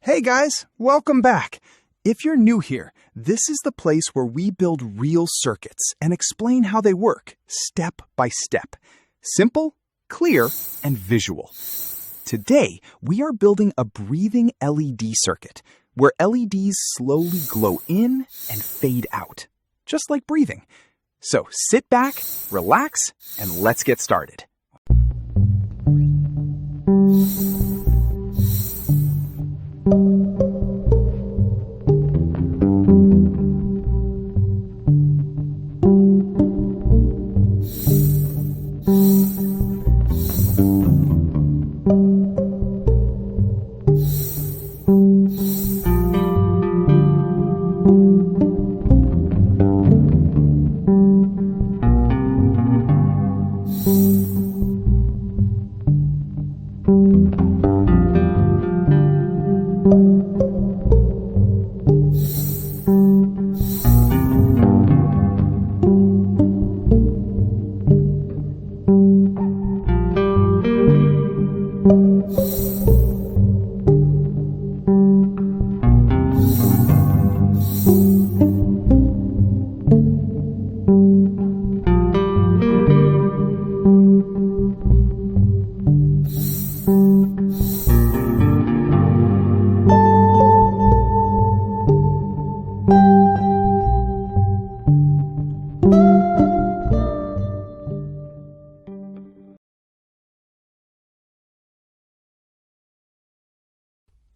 Hey guys, welcome back. If you're new here, this is the place where we build real circuits and explain how they work, step by step. Simple, clear, and visual. Today, we are building a breathing LED circuit, where LEDs slowly glow in and fade out, just like breathing. So sit back, relax, and let's get started.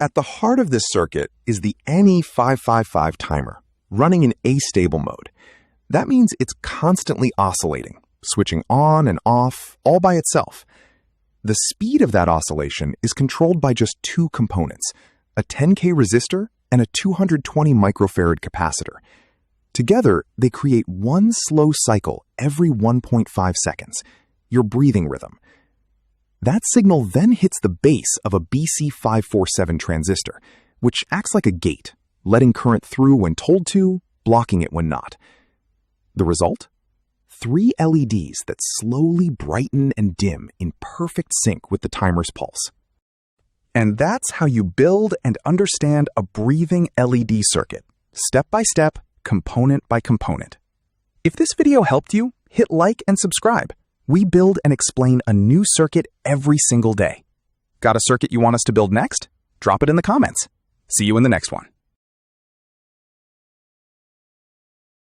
At the heart of this circuit is the NE555 timer, running in Astable mode. That means it's constantly oscillating, switching on and off, all by itself. The speed of that oscillation is controlled by just two components, a 10K resistor and a 220 microfarad capacitor. Together, they create one slow cycle every 1.5 seconds, your breathing rhythm. That signal then hits the base of a BC547 transistor, which acts like a gate, letting current through when told to, blocking it when not. The result? 3 LEDs that slowly brighten and dim in perfect sync with the timer's pulse. And that's how you build and understand a breathing LED circuit, step by step, component by component. If this video helped you, hit like and subscribe. We build and explain a new circuit every single day. Got a circuit you want us to build next? Drop it in the comments. See you in the next one.